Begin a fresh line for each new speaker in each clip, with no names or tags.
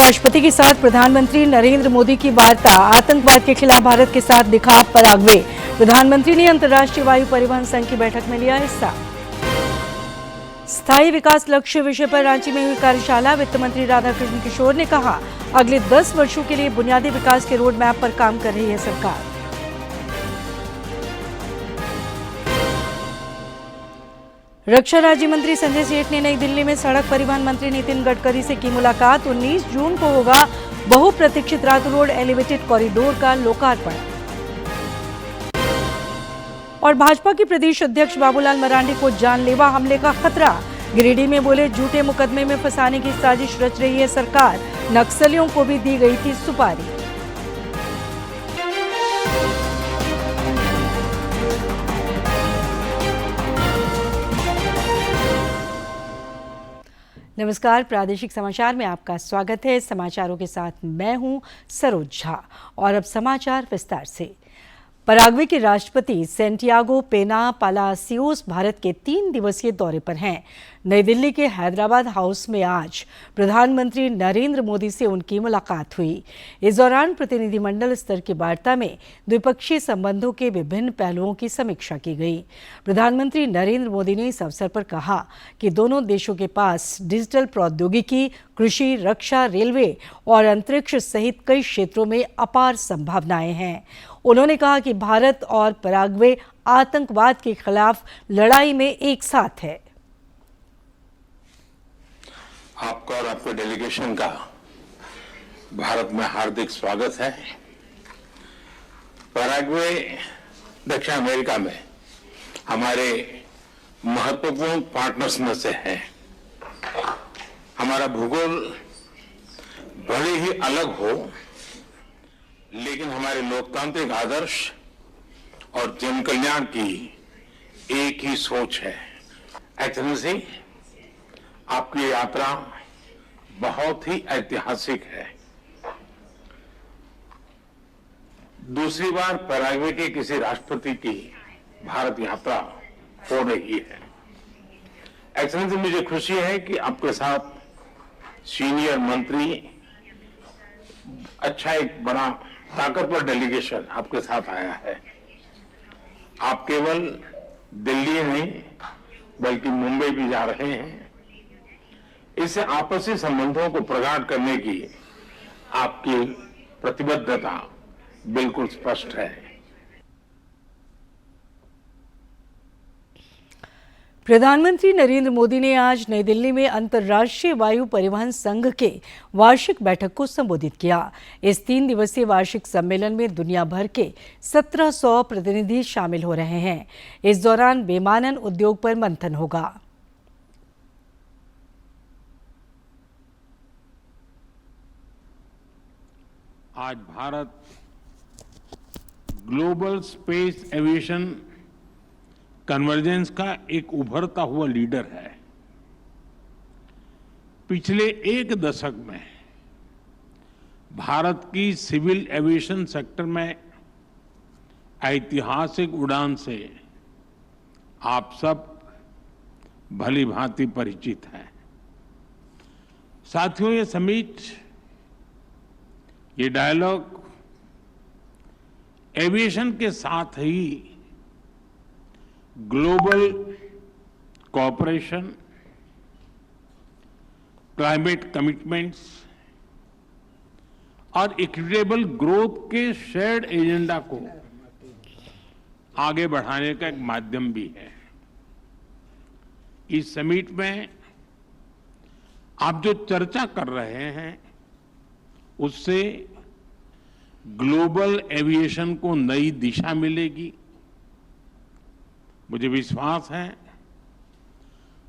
राष्ट्रपति के साथ प्रधानमंत्री नरेंद्र मोदी की वार्ता। आतंकवाद के खिलाफ भारत के साथ दिखा पराग्वे। प्रधानमंत्री ने अंतर्राष्ट्रीय वायु परिवहन संघ की बैठक में लिया हिस्सा। स्थायी विकास लक्ष्य विषय पर रांची में हुई कार्यशाला। वित्त मंत्री राधाकृष्ण किशोर ने कहा, अगले 10 वर्षों के लिए बुनियादी विकास के रोड मैप पर काम कर रही है सरकार। रक्षा राज्य मंत्री संजय सेठ ने नई दिल्ली में सड़क परिवहन मंत्री नितिन गडकरी से की मुलाकात। 19 जून को होगा बहुप्रतीक्षित रातू रोड एलिवेटेड कॉरिडोर का लोकार्पण। और भाजपा के प्रदेश अध्यक्ष बाबूलाल मरांडी को जानलेवा हमले का खतरा। गिरिडीह में बोले, झूठे मुकदमे में फंसाने की साजिश रच रही है सरकार। नक्सलियों को भी दी गई थी सुपारी। नमस्कार, प्रादेशिक समाचार में आपका स्वागत है। समाचारों के साथ मैं हूं सरोज झा और अब समाचार विस्तार से। पराग्वे के राष्ट्रपति सैंटियागो पेना पालासियोस भारत के 3 दिवसीय दौरे पर हैं। नई दिल्ली के हैदराबाद हाउस में आज प्रधानमंत्री नरेंद्र मोदी से उनकी मुलाकात हुई। इस दौरान प्रतिनिधिमंडल स्तर की वार्ता में द्विपक्षीय संबंधों के विभिन्न पहलुओं की समीक्षा की गई। प्रधानमंत्री नरेंद्र मोदी ने इस अवसर पर कहा कि दोनों देशों के पास डिजिटल प्रौद्योगिकी, कृषि, रक्षा, रेलवे और अंतरिक्ष सहित कई क्षेत्रों में अपार संभावनाएं हैं। उन्होंने कहा कि भारत और पराग्वे आतंकवाद के खिलाफ लड़ाई में एक साथ है।
आपका और आपके डेलीगेशन का भारत में हार्दिक स्वागत है। पराग्वे दक्षिण अमेरिका में हमारे महत्वपूर्ण पार्टनर्स में से है। हमारा भूगोल भले ही अलग हो, लेकिन हमारे लोकतांत्रिक आदर्श और जन कल्याण की एक ही सोच है। एक्सेलेंसी, आपकी यात्रा बहुत ही ऐतिहासिक है। दूसरी बार पराग्वे के किसी राष्ट्रपति की भारत यात्रा हो रही है। एक्सेलेंसी, मुझे खुशी है कि आपके साथ सीनियर मंत्री, अच्छा एक बड़ा ताकतवर डेलीगेशन आपके साथ आया है। आप केवल दिल्ली नहीं बल्कि मुंबई भी जा रहे हैं। इससे आपसी संबंधों को प्रगाढ़ करने की आपकी प्रतिबद्धता बिल्कुल स्पष्ट है।
प्रधानमंत्री नरेंद्र मोदी ने आज नई दिल्ली में अंतर्राष्ट्रीय वायु परिवहन संघ के वार्षिक बैठक को संबोधित किया। इस 3 दिवसीय वार्षिक सम्मेलन में दुनिया भर के 1700 प्रतिनिधि शामिल हो रहे हैं। इस दौरान विमानन उद्योग पर मंथन होगा।
आज Bharat global space aviation convergence का एक उभरता हुआ लीडर है। पिछले 1 दशक में भारत की सिविल एविएशन सेक्टर में ऐतिहासिक उड़ान से आप सब भली भांति परिचित हैं। साथियों, ये समिट, ये डायलॉग एविएशन के साथ ही ग्लोबल कोऑपरेशन, क्लाइमेट कमिटमेंट्स और इक्विटेबल ग्रोथ के शेयर्ड एजेंडा को आगे बढ़ाने का एक माध्यम भी है। इस समिट में आप जो चर्चा कर रहे हैं, उससे ग्लोबल एविएशन को नई दिशा मिलेगी। मुझे विश्वास है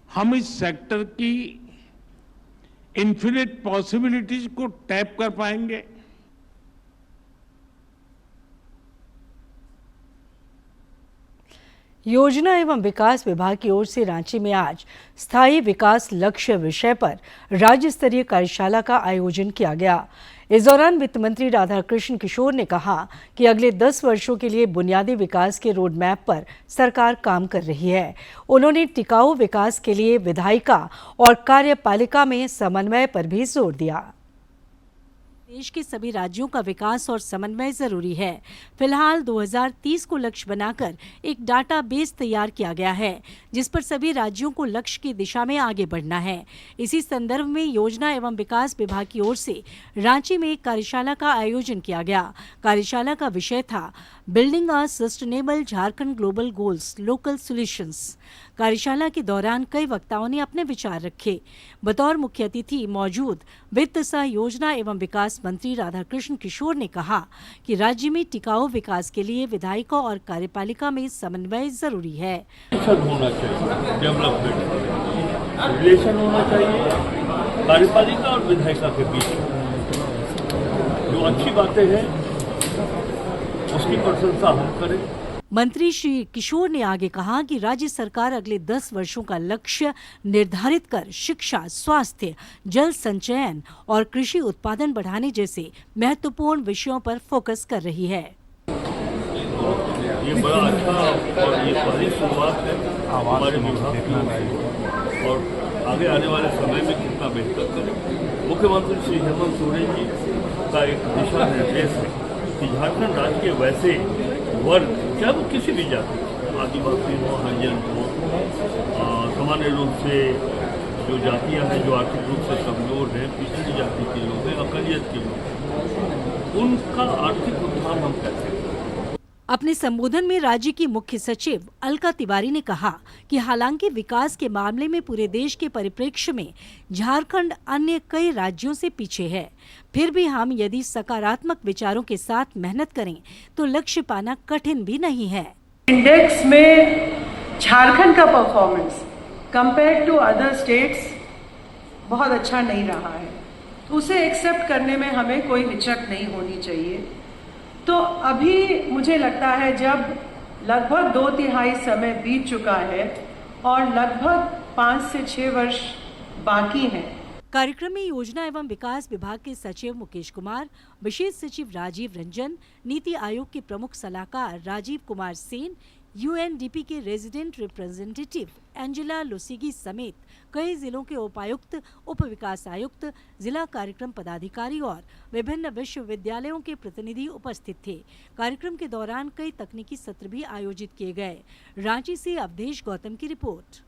हम इस सेक्टर की इन्फिनिट पॉसिबिलिटीज को टैप कर पाएंगे।
योजना एवं विकास विभाग की ओर से रांची में आज स्थायी विकास लक्ष्य विषय पर राज्य स्तरीय कार्यशाला का आयोजन किया गया। इस दौरान वित्त मंत्री राधाकृष्ण किशोर ने कहा कि अगले 10 वर्षों के लिए बुनियादी विकास के रोड मैप पर सरकार काम कर रही है। उन्होंने टिकाऊ विकास के लिए विधायिका और कार्यपालिका में समन्वय पर भी जोर दिया। देश के सभी राज्यों का विकास और समन्वय जरूरी है। फिलहाल 2030 को लक्ष्य बनाकर एक डाटाबेस तैयार किया गया है, जिस पर सभी राज्यों को लक्ष्य की दिशा में आगे बढ़ना है। इसी संदर्भ में योजना एवं विकास विभाग की ओर से रांची में एक कार्यशाला का आयोजन किया गया। कार्यशाला का विषय था building a sustainable Jharkhand global goals local solutions. कार्यशाला के दौरान कई वक्ताओं ने अपने विचार रखे। बतौर मुख्य अतिथि मौजूद वित्त सह योजना एवं विकास मंत्री राधाकृष्ण किशोर ने कहा कि राज्य में टिकाऊ विकास के लिए विधायिका और कार्यपालिका में समन्वय जरूरी है।
होना चाहिए, डेवलपमेंट रिलेशन होना चाहिए कार्यपालिका और विधायिका के बीच। जो अच्छी बातें हैं उसकी प्रशंसा हम करें।
मंत्री श्री किशोर ने आगे कहा कि राज्य सरकार अगले 10 वर्षों का लक्ष्य निर्धारित कर शिक्षा, स्वास्थ्य, जल संचयन और कृषि उत्पादन बढ़ाने जैसे महत्वपूर्ण विषयों पर फोकस कर रही है।
ये बड़ा अच्छा और ये पहली शुरुआत है हमारे विभाग की, और आगे आने वाले समय में कितना बेहतर करें। मुख्यमंत्री श्री हेमंत सोरेन जी का एक दिशा निर्देश है कि झारखंड राज्य के वैसे वर्ग, चाहे वो किसी भी जाति, आदिवासी हो, हरिजन हो, सामान्य रूप से जो जातियां हैं जो आर्थिक रूप से कमजोर हैं, पिछड़ी जाति के लोग हैं, अकलियत के लोग हैं, उनका आर्थिक उत्थान हम कैसे करें।
अपने संबोधन में राज्य की मुख्य सचिव अलका तिवारी ने कहा कि हालांकि विकास के मामले में पूरे देश के परिप्रेक्ष्य में झारखंड अन्य कई राज्यों से पीछे है, फिर भी हम यदि सकारात्मक विचारों के साथ मेहनत करें तो लक्ष्य पाना कठिन भी नहीं है।
इंडेक्स में झारखंड का performance compare to other states बहुत अच्छा नहीं रहा है, तो उसे एक्सेप्ट करने में हमें कोई हिचक नहीं होनी चाहिए। तो अभी मुझे लगता है जब लगभग 2/3 समय बीत चुका है और लगभग 5 से 6 वर्ष बाकी हैं।
कार्यक्रम में योजना एवं विकास विभाग के सचिव मुकेश कुमार, विशेष सचिव राजीव रंजन, नीति आयोग के प्रमुख सलाहकार राजीव कुमार सेन, यूएनडीपी के रेजिडेंट रिप्रेजेंटेटिव एंजेला लुसीगी समेत कई जिलों के उपायुक्त, उप विकास आयुक्त, जिला कार्यक्रम पदाधिकारी और विभिन्न विश्वविद्यालयों के प्रतिनिधि उपस्थित थे। कार्यक्रम के दौरान कई तकनीकी सत्र भी आयोजित किए गए। रांची से अवधेश गौतम की रिपोर्ट।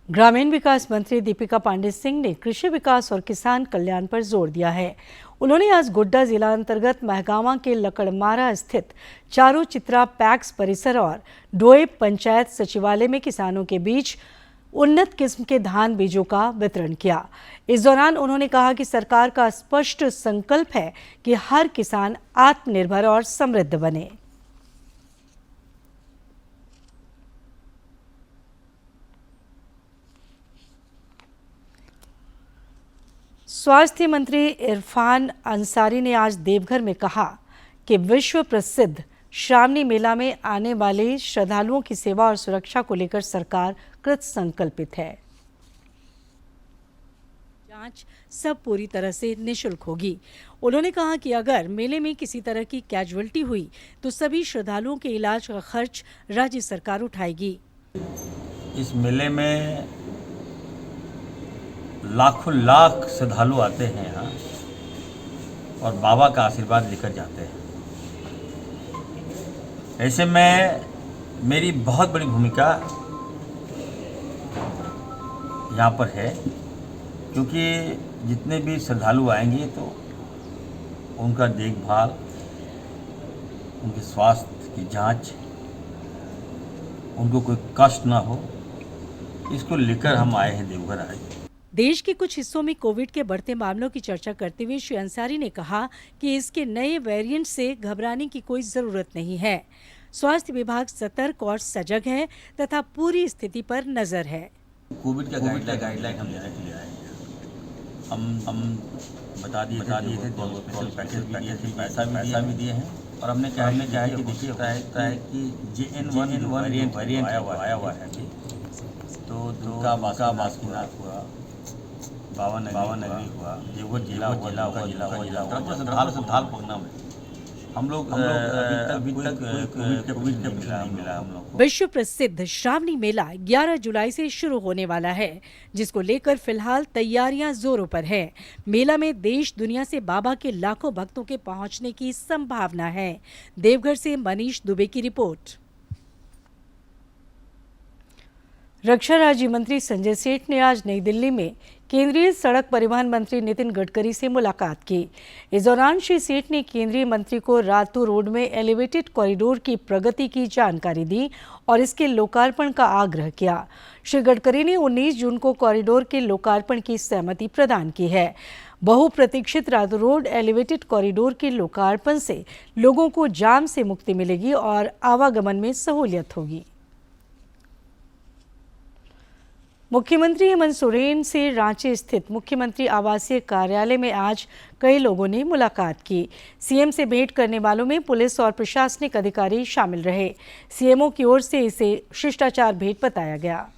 ग्रामीण विकास मंत्री दीपिका पांडे सिंह ने कृषि विकास और किसान कल्याण पर जोर दिया है। उन्होंने आज गोड्डा जिला अंतर्गत महगामा के लकड़मारा स्थित चारू चित्रा पैक्स परिसर और डोए पंचायत सचिवालय में किसानों के बीच उन्नत किस्म के धान बीजों का वितरण किया। इस दौरान उन्होंने कहा कि सरकार का स्पष्ट संकल्प है कि हर किसान आत्मनिर्भर और समृद्ध बने। स्वास्थ्य मंत्री इरफान अंसारी ने आज देवघर में कहा कि विश्व प्रसिद्ध श्रावणी मेला में आने वाले श्रद्धालुओं की सेवा और सुरक्षा को लेकर सरकार कृत संकल्पित है। जांच सब पूरी तरह से निःशुल्क होगी। उन्होंने कहा कि अगर मेले में किसी तरह की कैजुअल्टी हुई तो सभी श्रद्धालुओं के इलाज का खर्च राज्य सरकार उठाएगी।
इस मेले में लाखों लाख श्रद्धालु आते हैं यहाँ और बाबा का आशीर्वाद लेकर जाते हैं। ऐसे में मेरी बहुत बड़ी भूमिका यहाँ पर है, क्योंकि जितने भी श्रद्धालु आएंगे तो उनका देखभाल, उनके स्वास्थ्य की जांच, उनको कोई कष्ट ना हो, इसको लेकर हम आए हैं, देवघर आए।
देश के कुछ हिस्सों में कोविड के बढ़ते मामलों की चर्चा करते हुए श्री अंसारी ने कहा कि इसके नए वेरिएंट से घबराने की कोई जरूरत नहीं है। स्वास्थ्य विभाग सतर्क और सजग है तथा पूरी स्थिति पर नजर है।
कोविड का गाइडलाइन हम देने के लिए आए हैं। हम बता दिए थे पैकेज पैसा भी दिए हैं और हमने क्या है कि देखिए होता है कि JN1 वेरिएंट आया हुआ है अभी, तो दुर्गा बासुकीनाथ हुआ, बावन नगरी हुआ, देवघर जिला हुआ, संथाल पगना में हम लोग अभी तक कोविड के नहीं मिला हम लोग को।
विश्व प्रसिद्ध श्रावणी मेला 11 जुलाई से शुरू होने वाला है, जिसको लेकर फिलहाल तैयारियां जोरों पर हैं। मेला में देश दुनिया से बाबा के लाखों भक्तों के पहुंचने की संभावना है। देवघर से मनीष दुबे की रिपोर्ट। रक्षा राज्य मंत्री संजय सेठ ने आज नई दिल्ली में केंद्रीय सड़क परिवहन मंत्री नितिन गडकरी से मुलाकात की। इस दौरान श्री सेठ ने केंद्रीय मंत्री को रातू रोड में एलिवेटेड कॉरिडोर की प्रगति की जानकारी दी और इसके लोकार्पण का आग्रह किया। श्री गडकरी ने 19 जून को कॉरिडोर के लोकार्पण की सहमति प्रदान की है। बहुप्रतीक्षित रातू रोड एलिवेटेड कॉरिडोर के लोकार्पण से लोगों को जाम से मुक्ति मिलेगी और आवागमन में सहूलियत होगी। मुख्यमंत्री हेमंत सोरेन से रांची स्थित मुख्यमंत्री आवासीय कार्यालय में आज कई लोगों ने मुलाकात की। सीएम से भेंट करने वालों में पुलिस और प्रशासनिक अधिकारी शामिल रहे। सीएमओ की ओर से इसे शिष्टाचार भेंट बताया गया।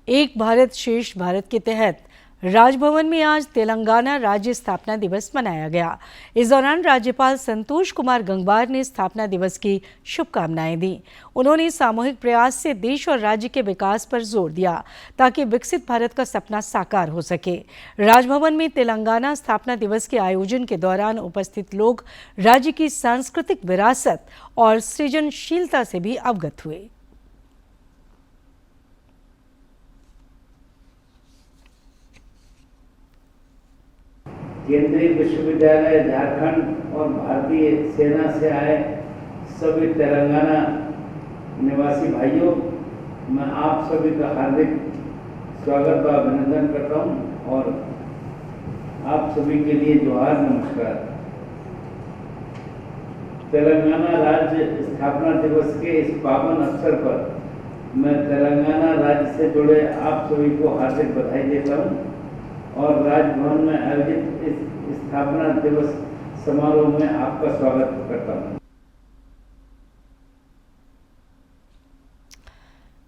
एक भारत श्रेष्ठ भारत के तहत राजभवन में आज तेलंगाना राज्य स्थापना दिवस मनाया गया। इस दौरान राज्यपाल संतोष कुमार गंगवार ने स्थापना दिवस की शुभकामनाएं दी। उन्होंने सामूहिक प्रयास से देश और राज्य के विकास पर जोर दिया ताकि विकसित भारत का सपना साकार हो सके। राजभवन में तेलंगाना स्थापना दिवस के आयोजन के दौरान उपस्थित लोग राज्य की सांस्कृतिक विरासत और सृजनशीलता से भी अवगत हुए।
केंद्रीय विश्वविद्यालय झारखंड और भारतीय सेना से आए सभी तेलंगाना निवासी भाइयों, मैं आप सभी का हार्दिक स्वागत व अभिनंदन करता हूं और आप सभी के लिए जोहार, नमस्कार। तेलंगाना राज्य स्थापना दिवस के इस पावन अवसर पर मैं तेलंगाना राज्य से जुड़े आप सभी को हार्दिक बधाई देता हूं और राजभवन में आयोजित इस स्थापना दिवस समारोह में आपका स्वागत करता हूं।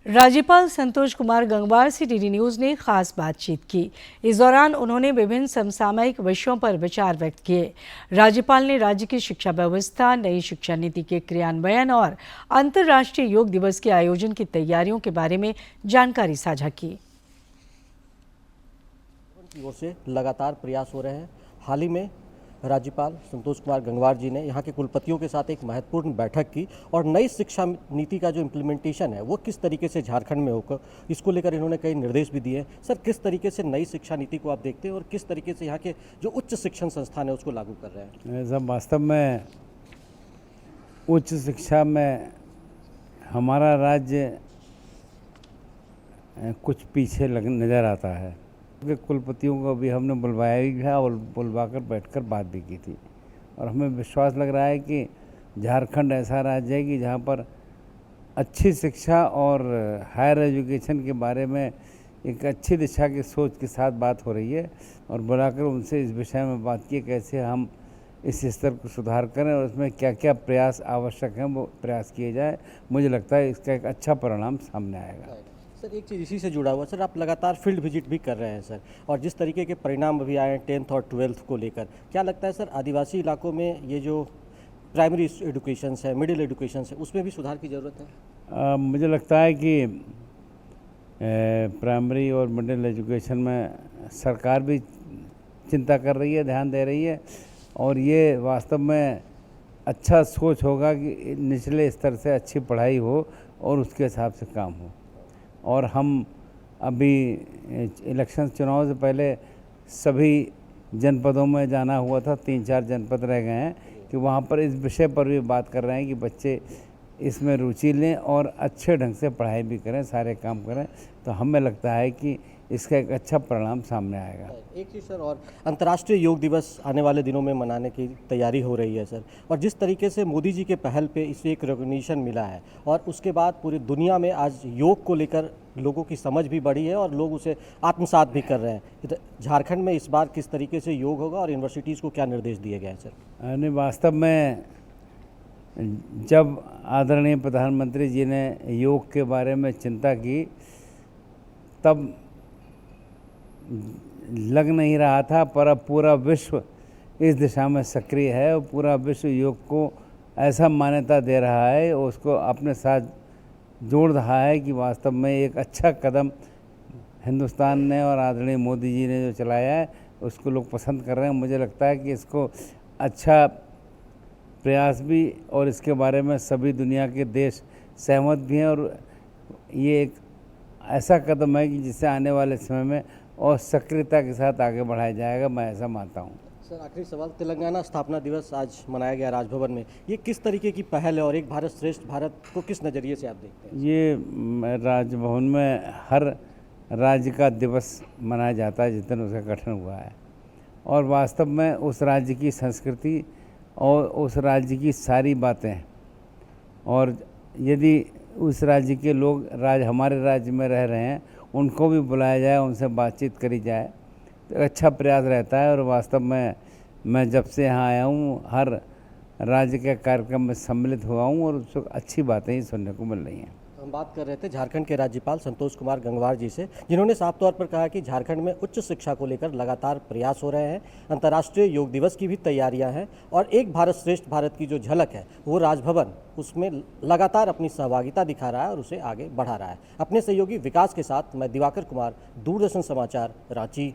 राज्यपाल संतोष कुमार गंगवार से डीडी न्यूज़ ने खास बातचीत की। इस दौरान उन्होंने विभिन्न समसामयिक विषयों पर विचार व्यक्त किए। राज्यपाल ने राज्य की शिक्षा व्यवस्था, नई शिक्षा नीति के क्रियान्वयन और अंतर्राष्ट्रीय योग दिवस के आयोजन की तैयारियों के बारे में जानकारी साझा की।
की ओर से लगातार प्रयास हो रहे हैं। हाल ही में राज्यपाल संतोष कुमार गंगवार जी ने यहाँ के कुलपतियों के साथ एक महत्वपूर्ण बैठक की और नई शिक्षा नीति का जो इम्प्लीमेंटेशन है वो किस तरीके से झारखंड में होकर, इसको लेकर इन्होंने कई निर्देश भी दिए। सर, किस तरीके से नई शिक्षा नीति को आप देखते हैं और किस तरीके से यहाँ के जो उच्च शिक्षण संस्थान है उसको लागू कर रहे हैं?
सब वास्तव में उच्च शिक्षा में हमारा राज्य कुछ पीछे नज़र आता है। कुलपतियों को भी हमने बुलवाया भी है और बुलवाकर बैठकर बात भी की थी और हमें विश्वास लग रहा है कि झारखंड ऐसा राज्य है कि जहाँ पर अच्छी शिक्षा और हायर एजुकेशन के बारे में एक अच्छी दिशा की सोच के साथ बात हो रही है और बुलाकर उनसे इस विषय में बात की कैसे हम इस स्तर को सुधार करें और उसमें क्या क्या प्रयास आवश्यक हैं वो प्रयास किए जाए। मुझे लगता है इसका एक अच्छा परिणाम सामने आएगा।
सर, एक चीज़ इसी से जुड़ा हुआ, सर आप लगातार फील्ड विजिट भी कर रहे हैं सर, और जिस तरीके के परिणाम अभी आए हैं 10th और 12th को लेकर, क्या लगता है सर आदिवासी इलाकों में ये जो प्राइमरी एजुकेशन है, मिडिल एजुकेशन है, उसमें भी सुधार की ज़रूरत है?
मुझे लगता है कि प्राइमरी और मिडिल एजुकेशन में सरकार भी चिंता कर रही है, ध्यान दे रही है और ये वास्तव में अच्छा सोच होगा कि निचले स्तर से अच्छी पढ़ाई हो और उसके हिसाब से काम हो। और हम अभी इलेक्शन चुनाव से पहले सभी जनपदों में जाना हुआ था, 3-4 जनपद रह गए हैं कि वहाँ पर इस विषय पर भी बात कर रहे हैं कि बच्चे इसमें रुचि लें और अच्छे ढंग से पढ़ाई भी करें, सारे काम करें। तो हमें लगता है कि इसका एक अच्छा परिणाम सामने आएगा।
एक चीज़ सर, और अंतर्राष्ट्रीय योग दिवस आने वाले दिनों में मनाने की तैयारी हो रही है सर, और जिस तरीके से मोदी जी के पहल पे इसे एक रिकॉग्निशन मिला है और उसके बाद पूरी दुनिया में आज योग को लेकर लोगों की समझ भी बढ़ी है और लोग उसे आत्मसात भी कर रहे हैं। झारखंड में इस बार किस तरीके से योग होगा और यूनिवर्सिटीज़ को क्या निर्देश दिए गए हैं सर?
नहीं, वास्तव में जब आदरणीय प्रधानमंत्री जी ने योग के बारे में चिंता की तब लग नहीं रहा था, पर अब पूरा विश्व इस दिशा में सक्रिय है और पूरा विश्व योग को ऐसा मान्यता दे रहा है, उसको अपने साथ जोड़ रहा है कि वास्तव में एक अच्छा कदम हिंदुस्तान ने और आदरणीय मोदी जी ने जो चलाया है उसको लोग पसंद कर रहे हैं। मुझे लगता है कि इसको अच्छा प्रयास भी और इसके बारे में सभी दुनिया के देश सहमत भी हैं और ये एक ऐसा कदम है कि जिससे आने वाले समय में और सक्रियता के साथ आगे बढ़ाया जाएगा, मैं ऐसा मानता हूँ।
सर आखिरी सवाल, तेलंगाना स्थापना दिवस आज मनाया गया राजभवन में, ये किस तरीके की पहल है और एक भारत श्रेष्ठ भारत को किस नज़रिए से आप देखते हैं?
ये राजभवन में हर राज्य का दिवस मनाया जाता है जिस दिन उसका गठन हुआ है और वास्तव में उस राज्य की संस्कृति और उस राज्य की सारी बातें, और यदि उस राज्य के लोग हमारे राज्य में रह रहे हैं उनको भी बुलाया जाए, उनसे बातचीत करी जाए तो अच्छा प्रयास रहता है। और वास्तव में मैं जब से यहाँ आया हूँ हर राज्य के कार्यक्रम में सम्मिलित हुआ हूँ और उसको अच्छी बातें ही सुनने को मिल रही हैं।
हम बात कर रहे थे झारखंड के राज्यपाल संतोष कुमार गंगवार जी से, जिन्होंने साफ तौर पर कहा कि झारखंड में उच्च शिक्षा को लेकर लगातार प्रयास हो रहे हैं, अंतर्राष्ट्रीय योग दिवस की भी तैयारियां हैं और एक भारत श्रेष्ठ भारत की जो झलक है वो राजभवन उसमें लगातार अपनी सहभागिता दिखा रहा है और उसे आगे बढ़ा रहा है। अपने सहयोगी विकास के साथ मैं दिवाकर कुमार, दूरदर्शन समाचार, रांची।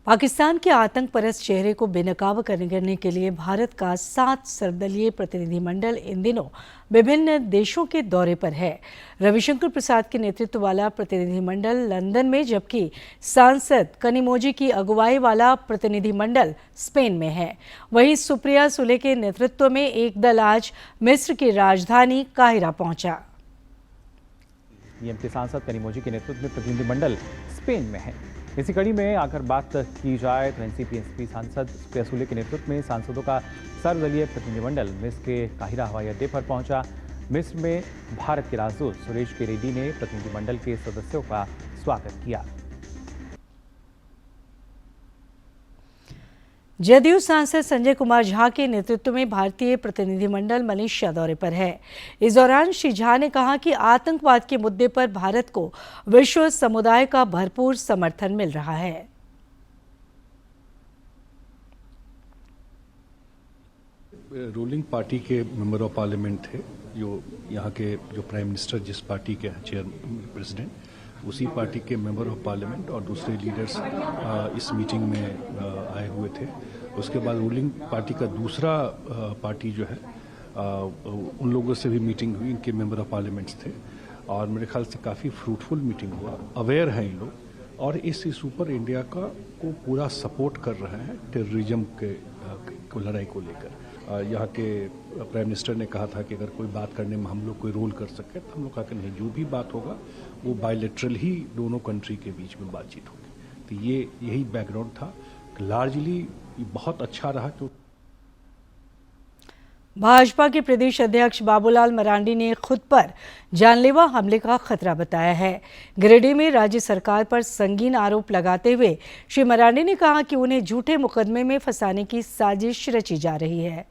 पाकिस्तान के आतंक परस्त चेहरे को बेनकाब करने के लिए भारत का 7 सर्वदलीय प्रतिनिधिमंडल इन दिनों विभिन्न देशों के दौरे पर है। रविशंकर प्रसाद के नेतृत्व वाला प्रतिनिधिमंडल लंदन में, जबकि सांसद कनिमोझी की अगुवाई वाला प्रतिनिधिमंडल स्पेन में है। वहीं सुप्रिया सुले के नेतृत्व में एक दल आज मिस्र की राजधानी काहिरा पहुंचा।
टीएमसी सांसद कनिमोझी के नेतृत्व में प्रतिनिधिमंडल स्पेन में है। इसी कड़ी में आकर बात की जाए तो एनसीपी सांसद सुप्रिया सुले के नेतृत्व में सांसदों का सर्वदलीय प्रतिनिधिमंडल मिस्र के काहिरा हवाई अड्डे पर पहुंचा। मिस्र में भारत के राजदूत सुरेश के रेड्डी ने प्रतिनिधिमंडल के सदस्यों का स्वागत किया।
जदयू सांसद संजय कुमार झा के नेतृत्व में भारतीय प्रतिनिधिमंडल मलेशिया दौरे पर है। इस दौरान श्री झा ने कहा कि आतंकवाद के मुद्दे पर भारत को विश्व समुदाय का भरपूर समर्थन मिल रहा है।
रूलिंग पार्टी के मेंबर ऑफ पार्लियामेंट थे, जो यहाँ के जो प्राइम मिनिस्टर जिस पार्टी के चेयर प्रेसिडेंट, उसी पार्टी के मेंबर ऑफ पार्लियामेंट और दूसरे लीडर्स इस मीटिंग में आए हुए थे। उसके बाद रूलिंग पार्टी का दूसरा पार्टी जो है उन लोगों से भी मीटिंग हुई, इनके मेंबर ऑफ पार्लियामेंट्स थे और मेरे ख्याल से काफ़ी फ्रूटफुल मीटिंग हुआ। अवेयर हैं इन लोग और इस इशू पर इंडिया को पूरा सपोर्ट कर रहे हैं टेररिज्म के लड़ाई को लेकर। यहाँ के प्राइम मिनिस्टर ने कहा था कि अगर कोई बात करने में हम लोग कोई रोल कर सके तो हम लोग कहा कि नहीं, जो भी बात होगा वो बायलैटरल ही दोनों कंट्री के बीच में बातचीत होगी। तो ये यही बैकग्राउंड था। लार्जली बहुत अच्छा रहा। तो
भाजपा के प्रदेश अध्यक्ष बाबूलाल मरांडी ने खुद पर जानलेवा हमले का खतरा बताया है। गिरिडीह में राज्य सरकार पर संगीन आरोप लगाते हुए श्री मरांडी ने कहा कि उन्हें झूठे मुकदमे में फंसाने की साजिश रची जा रही है।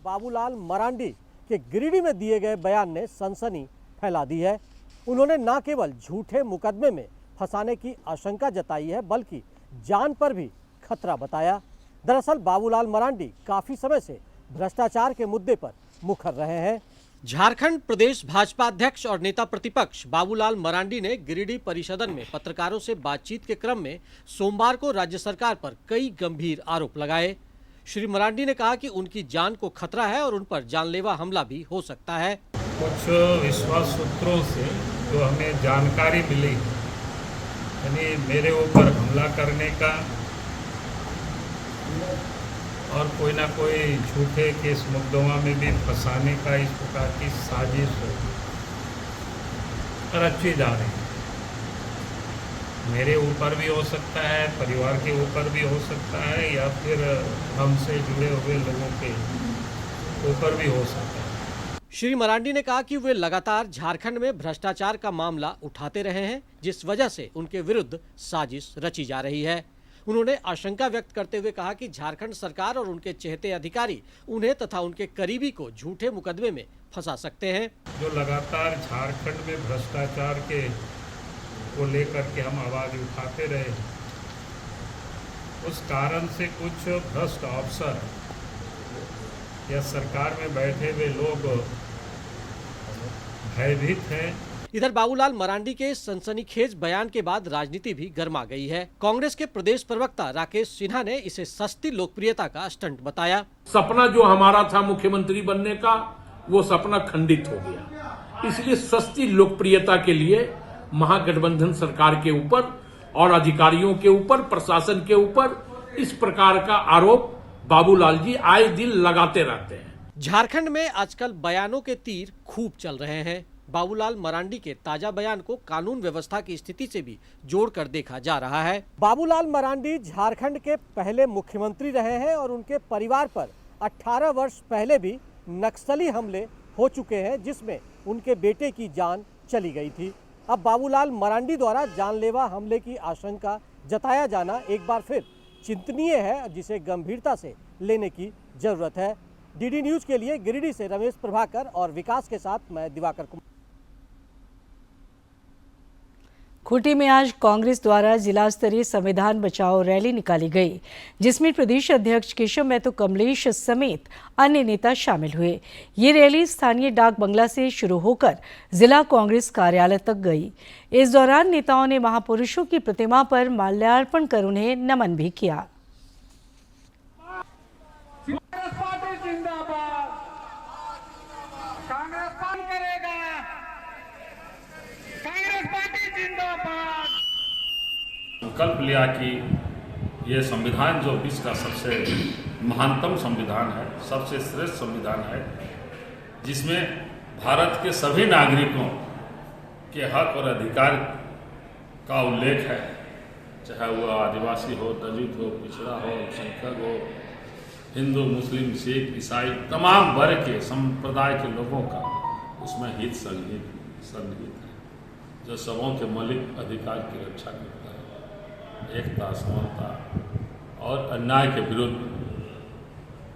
बाबूलाल मरांडी के गिरिडीह में दिए गए बयान ने सनसनी फैला दी है। उन्होंने न केवल झूठे मुकदमे में फंसाने की आशंका जताई है, बल्कि जान पर भी खतरा बताया। दरअसल बाबूलाल मरांडी काफी समय से भ्रष्टाचार के मुद्दे पर मुखर रहे हैं। झारखंड प्रदेश भाजपा अध्यक्ष और नेता प्रतिपक्ष बाबूलाल मरांडी ने गिरिडीह परिसदन में पत्रकारों से बातचीत के क्रम में सोमवार को राज्य सरकार पर कई गंभीर आरोप लगाए। श्री मरांडी ने कहा कि उनकी जान को खतरा है और उन पर जानलेवा हमला भी हो सकता है।
कुछ विश्वास सूत्रों से जो हमें जानकारी मिली, यानी मेरे ऊपर हमला करने का और कोई ना कोई झूठे केस मुकदमा में भी फंसाने का इस प्रकार की साजिश रची जा रही है। मेरे ऊपर भी हो सकता है, परिवार के ऊपर भी हो सकता है, या फिर हमसे जुड़े हुए लोगों के ऊपर भी हो सकता है।
श्री मरांडी ने कहा कि वे लगातार झारखंड में भ्रष्टाचार का मामला उठाते रहे हैं, जिस वजह से उनके विरुद्ध साजिश रची जा रही है। उन्होंने आशंका व्यक्त करते हुए कहा कि झारखंड सरकार और उनके चहेते अधिकारी उन्हें तथा उनके करीबी को झूठे मुकदमे में फंसा सकते हैं।
जो लगातार झारखंड में भ्रष्टाचार को लेकर के हम आवाज उठाते रहे, उस कारण से कुछ भ्रष्ट अफसर या सरकार में बैठे हुए लोग भयभीत हैं।
इधर बाबूलाल मरांडी के सनसनीखेज बयान के बाद राजनीति भी गर्मा गई है। कांग्रेस के प्रदेश प्रवक्ता राकेश सिन्हा ने इसे सस्ती लोकप्रियता का स्टंट बताया।
सपना जो हमारा था मुख्यमंत्री बनने का, वो सपना खंडित हो गया। इसलिए सस्ती लोकप्रियता के लिए महागठबंधन सरकार के ऊपर और अधिकारियों के ऊपर, प्रशासन के ऊपर इस प्रकार का आरोप बाबूलाल जी आए दिन लगाते रहते हैं।
झारखंड में आजकल बयानों के तीर खूब चल रहे हैं। बाबूलाल मरांडी के ताजा बयान को कानून व्यवस्था की स्थिति से भी जोड़कर देखा जा रहा है। बाबूलाल मरांडी झारखंड के पहले मुख्यमंत्री रहे हैं और उनके परिवार पर 18 वर्ष पहले भी नक्सली हमले हो चुके हैं, जिसमें उनके बेटे की जान चली गई थी। अब बाबूलाल मरांडी द्वारा जानलेवा हमले की आशंका जताया जाना एक बार फिर चिंतनीय है, जिसे गंभीरता से लेने की जरूरत है। डीडी न्यूज के लिए गिरिडीह से रमेश प्रभाकर और विकास के साथ मैं दिवाकर कुमार।
खूंटी में आज कांग्रेस द्वारा जिला स्तरीय संविधान बचाओ रैली निकाली गई, जिसमें प्रदेश अध्यक्ष केशव महतो कमलेश समेत अन्य नेता शामिल हुए। ये रैली स्थानीय डाक बंगला से शुरू होकर जिला कांग्रेस कार्यालय तक गई। इस दौरान नेताओं ने महापुरुषों की प्रतिमा पर माल्यार्पण कर उन्हें नमन भी किया।
संकल्प लिया कि ये संविधान जो विश्व का सबसे महानतम संविधान है, सबसे श्रेष्ठ संविधान है, जिसमें भारत के सभी नागरिकों के हक और अधिकार का उल्लेख है, चाहे वो आदिवासी हो, दलित हो, पिछड़ा हो, अल्पसंख्यक हो, हिंदू, मुस्लिम, सिख, ईसाई, तमाम वर्ग के संप्रदाय के लोगों का उसमें हित सन्निहित है, जो सबों के मौलिक अधिकार की रक्षा करता है, एकता, समानता और अन्याय के विरुद्ध,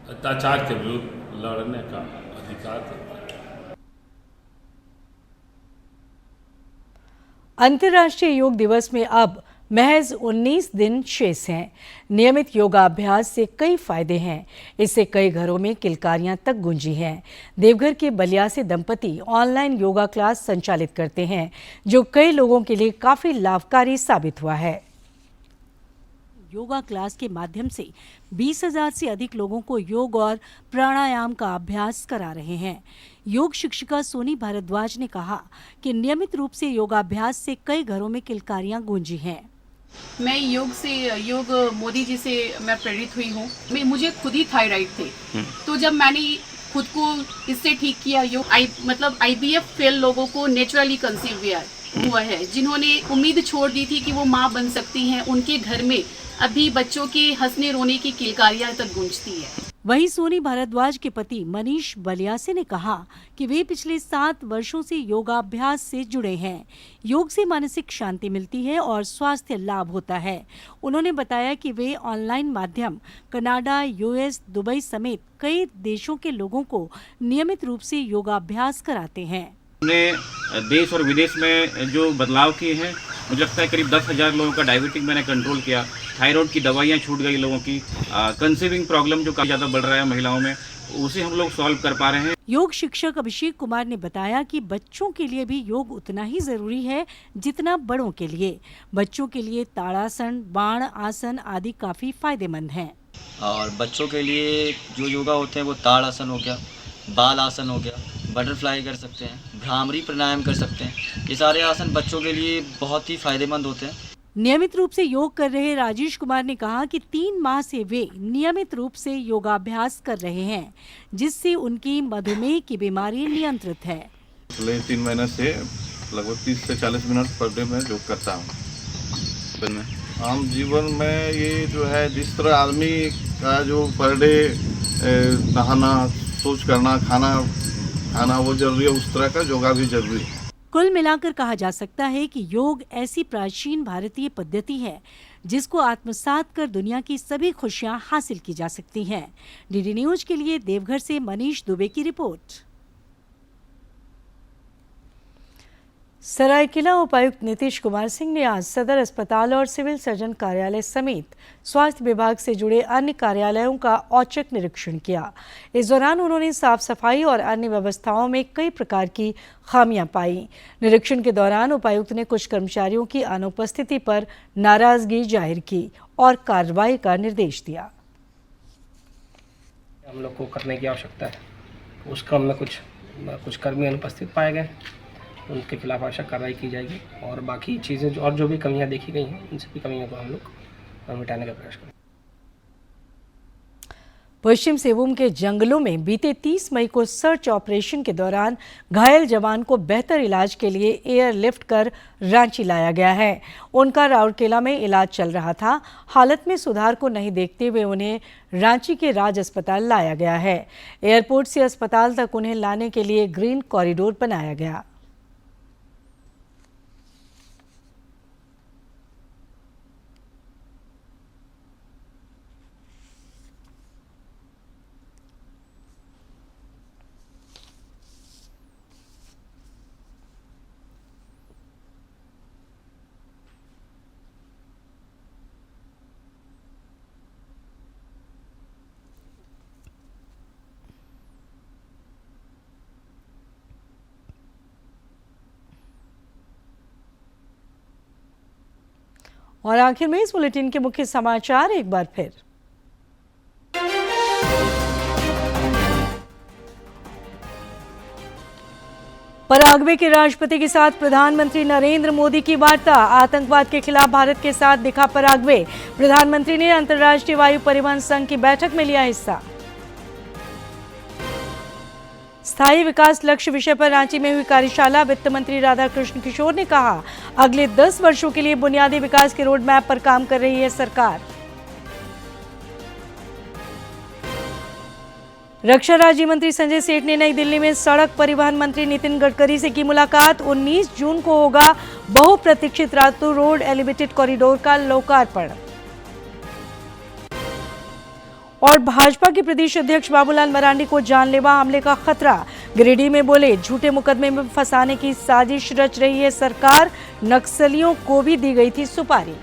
अत्याचार के विरुद्ध लड़ने का अधिकार करता है।
अंतर्राष्ट्रीय योग दिवस में अब महज 19 दिन शेष हैं। नियमित योगाभ्यास से कई फायदे हैं। इससे कई घरों में किलकारियां तक गूंजी हैं। देवघर के बलियासी दंपति ऑनलाइन योगा क्लास संचालित करते हैं, जो कई लोगों के लिए काफ़ी लाभकारी साबित हुआ है। योगा क्लास के माध्यम से 20,000 से अधिक लोगों को योग और प्राणायाम का अभ्यास करा रहे हैं। योग शिक्षिका सोनी भारद्वाज ने कहा कि नियमित रूप से योगाभ्यास से कई घरों में किलकारियां गूंजी हैं।
मैं योग मोदी जी से मैं प्रेरित हुई हूँ। मुझे खुद ही थायराइड थे, तो जब मैंने खुद को इससे ठीक किया, मतलब IVF फेल लोगों को नेचुरली कंसीव हुआ है, जिन्होंने उम्मीद छोड़ दी थी कि वो माँ बन सकती हैं, उनके घर में अभी बच्चों के हंसने रोने की किलकारियां तक गूंजती है।
वहीं सोनी भारद्वाज के पति मनीष बलियासी ने कहा कि वे पिछले 7 वर्षों से योगाभ्यास से जुड़े हैं। योग से मानसिक शांति मिलती है और स्वास्थ्य लाभ होता है। उन्होंने बताया कि वे ऑनलाइन माध्यम कनाडा, US, दुबई समेत कई देशों के लोगों को नियमित रूप से योगाभ्यास कराते हैं।
हमने देश और विदेश में जो बदलाव किए हैं, मुझे लगता है करीब 10,000 लोगों का डायबिटिक मैंने कंट्रोल किया, थायराइड की दवाइयाँ छूट गई लोगों की, कंसीविंग प्रॉब्लम जो काफ़ी ज़्यादा बढ़ रहा है महिलाओं में, उसे हम लोग सॉल्व कर पा रहे हैं।
योग शिक्षक अभिषेक कुमार ने बताया कि बच्चों के लिए भी योग उतना ही जरूरी है जितना बड़ों के लिए। बच्चों के लिए ताड़ासन, बाण आसन आदि काफी फायदेमंद हैं।
और बच्चों के लिए जो योगा होते हैं वो ताड़ आसन हो गया, बाल आसन हो गया, बटरफ्लाई कर सकते हैं, भ्रामरी प्राणायाम कर सकते हैं। ये सारे आसन बच्चों के लिए बहुत ही फायदेमंद होते हैं।
नियमित रूप से योग कर रहे राजेश कुमार ने कहा कि 3 माह से वे नियमित रूप से योगाभ्यास कर रहे हैं, जिससे उनकी मधुमेह की बीमारी नियंत्रित है।
पिछले 3 महीने से लगभग 30 से 40 मिनट पर डे में योग करता हूँ। आम जीवन में ये जो है, जिस तरह आदमी का जो पर डे नहाना, शौच करना, खाना खाना वो जरूरी है, उस तरह का योगा भी जरूरी है।
कुल मिलाकर कहा जा सकता है कि योग ऐसी प्राचीन भारतीय पद्धति है जिसको आत्मसात कर दुनिया की सभी खुशियां हासिल की जा सकती हैं। डीडी न्यूज के लिए देवघर से मनीष दुबे की रिपोर्ट। सरायकेला उपायुक्त नीतीश कुमार सिंह ने आज सदर अस्पताल और सिविल सर्जन कार्यालय समेत स्वास्थ्य विभाग से जुड़े अन्य कार्यालयों का औचक निरीक्षण किया। इस दौरान उन्होंने साफ सफाई और अन्य व्यवस्थाओं में कई प्रकार की खामियां पाई। निरीक्षण के दौरान उपायुक्त ने कुछ कर्मचारियों की अनुपस्थिति पर नाराजगी जाहिर की और कार्रवाई का निर्देश दिया।
हम लोग को करने की आवश्यकता है। उस क्रम में कुछ कर्मी अनुपस्थित पाए गए, उनके खिलाफ आवश्यक कार्रवाई की जाएगी और बाकी चीज़ें और जो भी कमियां देखी गई हैं उन सभी कमियों को हम लोग मिटाने का प्रयास करेंगे।
पश्चिम सिंहभूम के जंगलों में बीते 30 मई को सर्च ऑपरेशन के दौरान घायल जवान को बेहतर इलाज के लिए एयरलिफ्ट कर रांची लाया गया है। उनका राउरकेला में इलाज चल रहा था। हालत में सुधार को नहीं देखते हुए उन्हें रांची के राज अस्पताल लाया गया है। एयरपोर्ट से अस्पताल तक उन्हें लाने के लिए ग्रीन कॉरिडोर बनाया गया। और आखिर में इस बुलेटिन के मुख्य समाचार एक बार फिर। पराग्वे के राष्ट्रपति के साथ प्रधानमंत्री नरेंद्र मोदी की वार्ता। आतंकवाद के खिलाफ भारत के साथ दिखा पराग्वे। प्रधानमंत्री ने अंतर्राष्ट्रीय वायु परिवहन संघ की बैठक में लिया हिस्सा। स्थायी विकास लक्ष्य विषय पर रांची में हुई कार्यशाला। वित्त मंत्री राधाकृष्ण किशोर ने कहा, अगले 10 वर्षों के लिए बुनियादी विकास के रोड मैप पर काम कर रही है सरकार। रक्षा राज्य मंत्री संजय सेठ ने नई दिल्ली में सड़क परिवहन मंत्री नितिन गडकरी से की मुलाकात। 19 जून को होगा बहुप्रतीक्षित रातू रोड एलिवेटेड कॉरिडोर का लोकार्पण। और भाजपा के प्रदेश अध्यक्ष बाबूलाल मरांडी को जानलेवा हमले का खतरा। गिरिडीह में बोले, झूठे मुकदमे में फंसाने की साजिश रच रही है सरकार। नक्सलियों को भी दी गई थी सुपारी।